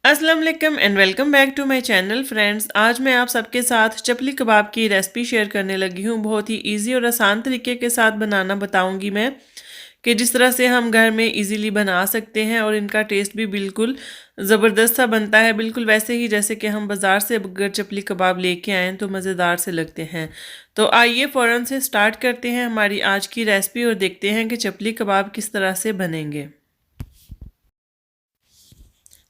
अस्सलाम वालेकुम and welcome back to my channel friends. आज मैं आप सबके साथ चपली कबाब की रेसिपी शेयर करने लगी हूँ। बहुत ही इजी और आसान तरीके के साथ बनाना बताऊंगी मैं कि जिस तरह से हम घर में इजीली बना सकते हैं और इनका टेस्ट भी बिल्कुल ज़बरदस्त सा बनता है, बिल्कुल वैसे ही जैसे कि हम बाज़ार से अगर चपली कबाब लेके आएँ तो मज़ेदार से लगते हैं। तो आइए फ़ौरन से स्टार्ट करते हैं हमारी आज की रेसिपी और देखते हैं कि चपली कबाब किस तरह से बनेंगे।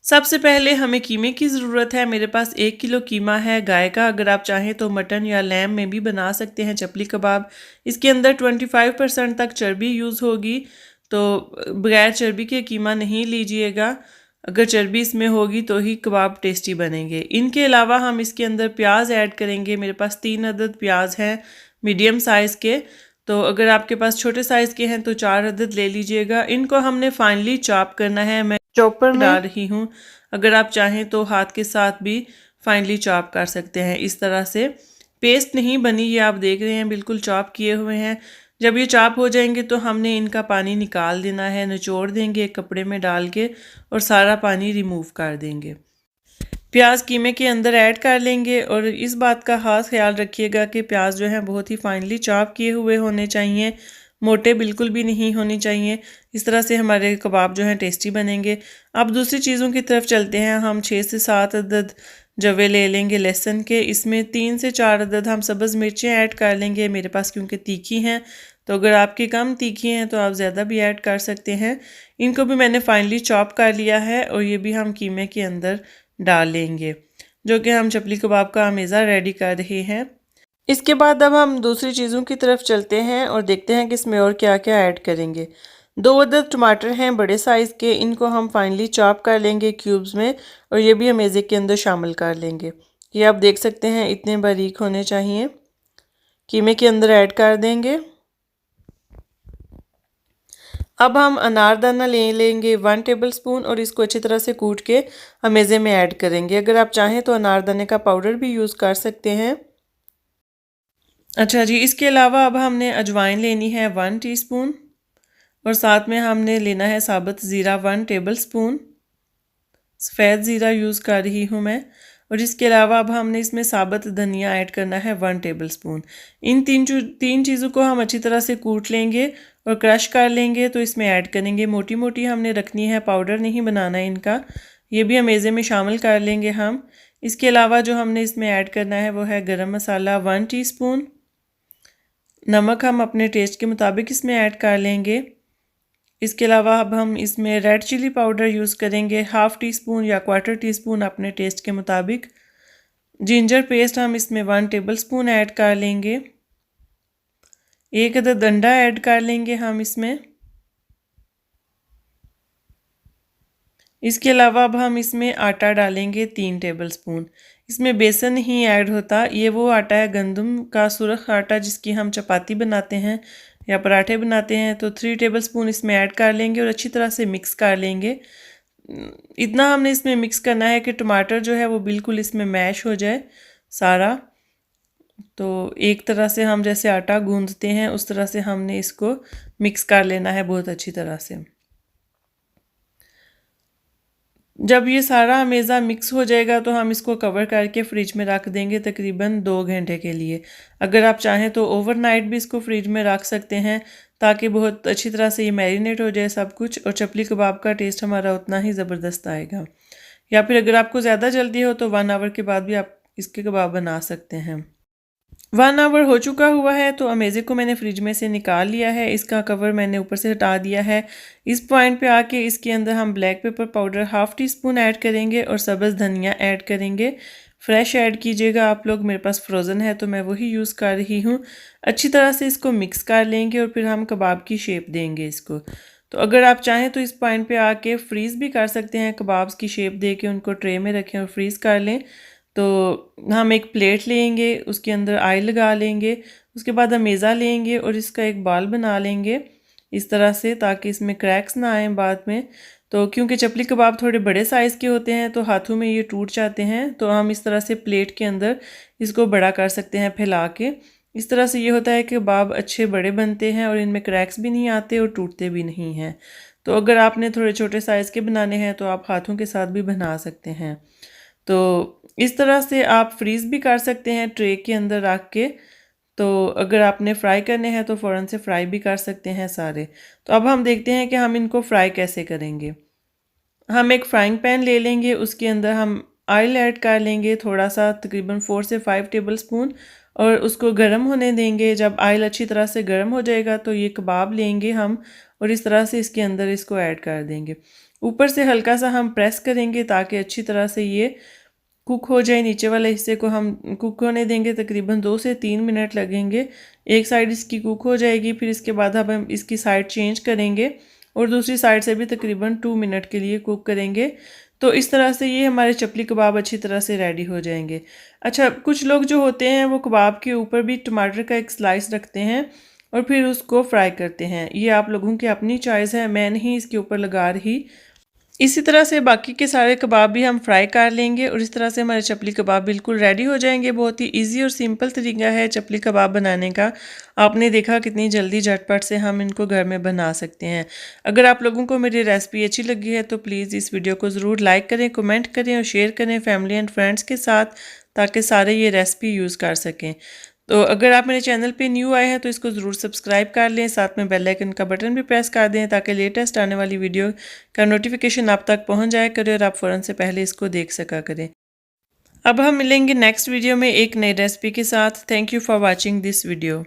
सबसे पहले हमें कीमे की ज़रूरत है। मेरे पास 1 किलो कीमा है गाय का। अगर आप चाहें तो मटन या लैम में भी बना सकते हैं चपली कबाब। इसके अंदर 25% तक चर्बी यूज़ होगी, तो बगैर चर्बी के कीमा नहीं लीजिएगा। अगर चर्बी इसमें होगी तो ही कबाब टेस्टी बनेंगे। इनके अलावा हम इसके अंदर प्याज ऐड करेंगे। मेरे पास 3 अदद प्याज हैं मीडियम साइज़ के। तो अगर आपके पास छोटे साइज़ के हैं तो 4 अदद ले लीजिएगा। इनको हमने फाइनली चॉप करना है। मैं चॉपर में डाल रही हूँ। अगर आप चाहें तो हाथ के साथ भी फाइनली चॉप कर सकते हैं। इस तरह से पेस्ट नहीं बनी, ये आप देख रहे हैं बिल्कुल चॉप किए हुए हैं। जब ये चॉप हो जाएंगे तो हमने इनका पानी निकाल देना है, निचोड़ देंगे एक कपड़े में डाल के और सारा पानी रिमूव कर देंगे। प्याज कीमे के अंदर ऐड कर लेंगे और इस बात का खास ख्याल रखिएगा कि प्याज जो है बहुत ही फाइनली चॉप किए हुए होने चाहिए, मोटे बिल्कुल भी नहीं होनी चाहिए। इस तरह से हमारे कबाब जो हैं टेस्टी बनेंगे। अब दूसरी चीज़ों की तरफ चलते हैं। हम 6 से 7 अदद जवे ले लेंगे लहसुन के। इसमें 3 से 4 अदद हम सब्ज़ मिर्चें ऐड कर लेंगे। मेरे पास क्योंकि तीखी हैं, तो अगर आपकी कम तीखी हैं तो आप ज़्यादा भी ऐड कर सकते हैं। इनको भी मैंने फाइनली चॉप कर लिया है और ये भी हम कीमे के अंदर डाल लेंगे, जो कि हम चपली कबाब का अमेज़ा रेडी कर रहे हैं। इसके बाद अब हम दूसरी चीज़ों की तरफ चलते हैं और देखते हैं कि इसमें और क्या क्या ऐड करेंगे। 2 अदद टमाटर हैं बड़े साइज़ के, इनको हम फाइनली चॉप कर लेंगे क्यूब्स में और ये भी अमेज़े के अंदर शामिल कर लेंगे। ये आप देख सकते हैं इतने बारीक होने चाहिए। कीमे के अंदर ऐड कर देंगे। अब हम अनारदाना ले लेंगे 1 टेबलस्पून और इसको अच्छी तरह से कूट के अमेज़े में ऐड करेंगे। अगर आप चाहें तो अनारदाने का पाउडर भी यूज़ कर सकते हैं। अच्छा जी, इसके अलावा अब हमने अजवाइन लेनी है 1 टीस्पून और साथ में हमने लेना है साबुत ज़ीरा 1 टेबलस्पून। सफ़ेद ज़ीरा यूज़ कर रही हूँ मैं। और इसके अलावा अब हमने इसमें साबुत धनिया ऐड करना है 1 टेबलस्पून। इन तीन चीज़ों को हम अच्छी तरह से कूट लेंगे और क्रश कर लेंगे, तो इसमें ऐड करेंगे। मोटी मोटी हमने रखनी है, पाउडर नहीं बनाना है इनका। ये भी अमेज़े में शामिल कर लेंगे हम। इसके अलावा जो हमने इसमें ऐड करना है वो है गरम मसाला 1 टीस्पून। नमक हम अपने टेस्ट के मुताबिक इसमें ऐड कर लेंगे। इसके अलावा अब हम इसमें रेड चिली पाउडर यूज़ करेंगे 1/2 टीस्पून या 1/4 टीस्पून अपने टेस्ट के मुताबिक। जिंजर पेस्ट हम इसमें 1 टेबलस्पून ऐड कर लेंगे। 1 अदद अंडा ऐड कर लेंगे हम इसमें। इसके अलावा अब हम इसमें आटा डालेंगे 3 टेबलस्पून। इसमें बेसन नहीं ऐड होता, ये वो आटा है गंदम का सुरख आटा जिसकी हम चपाती बनाते हैं या पराठे बनाते हैं। तो 3 टेबलस्पून इसमें ऐड कर लेंगे और अच्छी तरह से मिक्स कर लेंगे। इतना हमने इसमें मिक्स करना है कि टमाटर जो है वो बिल्कुल इसमें मैश हो जाए सारा। तो एक तरह से हम जैसे आटा गूंदते हैं उस तरह से हमने इसको मिक्स कर लेना है बहुत अच्छी तरह से। जब ये सारा अमेज़ा मिक्स हो जाएगा तो हम इसको कवर करके फ्रिज में रख देंगे तकरीबन 2 घंटे के लिए। अगर आप चाहें तो ओवरनाइट भी इसको फ्रिज में रख सकते हैं, ताकि बहुत अच्छी तरह से ये मैरिनेट हो जाए सब कुछ और चपली कबाब का टेस्ट हमारा उतना ही ज़बरदस्त आएगा। या फिर अगर आपको ज़्यादा जल्दी हो तो 1 आवर के बाद भी आप इसके कबाब बना सकते हैं। 1 आवर हो चुका हुआ है तो अमेज़े को मैंने फ्रिज में से निकाल लिया है। इसका कवर मैंने ऊपर से हटा दिया है। इस पॉइंट पे आके इसके अंदर हम black pepper powder 1/2 teaspoon add करेंगे और सब्ज़ धनिया ऐड करेंगे। फ्रेश ऐड कीजिएगा आप लोग, मेरे पास फ्रोज़न है तो मैं वही यूज़ कर रही हूँ। अच्छी तरह से इसको मिक्स कर लेंगे और फिर हम कबाब की शेप देंगे इसको। तो अगर आप चाहें तो इस पॉइंट पे आके फ्रीज़ भी कर सकते हैं, कबाब्स की शेप दे के उनको ट्रे में रखें और फ्रीज़ कर लें। तो हम एक प्लेट लेंगे, उसके अंदर ऑयल लगा लेंगे, उसके बाद अमेज़ा लेंगे और इसका एक बाल बना लेंगे इस तरह से, ताकि इसमें क्रैक्स ना आए बाद में। तो क्योंकि चपली कबाब थोड़े बड़े साइज़ के होते हैं तो हाथों में ये टूट जाते हैं, तो हम इस तरह से प्लेट के अंदर इसको बड़ा कर सकते हैं फैला के। इस तरह से ये होता है कि कबाब अच्छे बड़े बनते हैं और इनमें क्रैक्स भी नहीं आते और टूटते भी नहीं हैं। तो अगर आपने थोड़े छोटे साइज़ के बनाने हैं तो आप हाथों के साथ भी बना सकते हैं। तो इस तरह से आप फ्रीज़ भी कर सकते हैं ट्रे के अंदर रख के। तो अगर आपने फ्राई करने हैं तो फ़ौरन से फ्राई भी कर सकते हैं सारे। तो अब हम देखते हैं कि हम इनको फ्राई कैसे करेंगे। हम एक फ्राइंग पैन ले लेंगे, उसके अंदर हम ऑयल ऐड कर लेंगे थोड़ा-सा, तकरीबन 4 से 5 टेबलस्पून, और उसको गर्म होने देंगे। जब ऑयल अच्छी तरह से गर्म हो जाएगा तो ये कबाब लेंगे हम और इस तरह से इसके अंदर इसको ऐड कर देंगे। ऊपर से हल्का-सा हम प्रेस करेंगे ताकि अच्छी तरह से ये कुक हो जाए। नीचे वाले हिस्से को हम कुक होने देंगे, तकरीबन 2 से 3 मिनट लगेंगे। एक साइड इसकी कुक हो जाएगी, फिर इसके बाद अब हम इसकी साइड चेंज करेंगे और दूसरी साइड से भी तकरीबन 2 मिनट के लिए कुक करेंगे। तो इस तरह से ये हमारे चपली कबाब अच्छी तरह से रेडी हो जाएंगे। अच्छा, कुछ लोग जो होते हैं वो कबाब के ऊपर भी टमाटर का एक स्लाइस रखते हैं और फिर उसको फ्राई करते हैं। ये आप लोगों की अपनी चॉइस है, मैं नहीं इसके ऊपर लगा रही। इसी तरह से बाकी के सारे कबाब भी हम फ्राई कर लेंगे और इस तरह से हमारे चपली कबाब बिल्कुल रेडी हो जाएंगे। बहुत ही इजी और सिंपल तरीका है चपली कबाब बनाने का। आपने देखा कितनी जल्दी झटपट से हम इनको घर में बना सकते हैं। अगर आप लोगों को मेरी रेसिपी अच्छी लगी है तो प्लीज़ इस वीडियो को ज़रूर लाइक करें, कमेंट करें और शेयर करें फैमिली एंड फ्रेंड्स के साथ, ताकि सारे ये रेसिपी यूज़ कर सकें। तो अगर आप मेरे चैनल पे न्यू आए हैं तो इसको ज़रूर सब्सक्राइब कर लें, साथ में बेल आइकन का बटन भी प्रेस कर दें ताकि लेटेस्ट आने वाली वीडियो का नोटिफिकेशन आप तक पहुंच जाया करे और आप फ़ौरन से पहले इसको देख सका करें। अब हम मिलेंगे नेक्स्ट वीडियो में एक नई रेसिपी के साथ। Thank you for watching this video.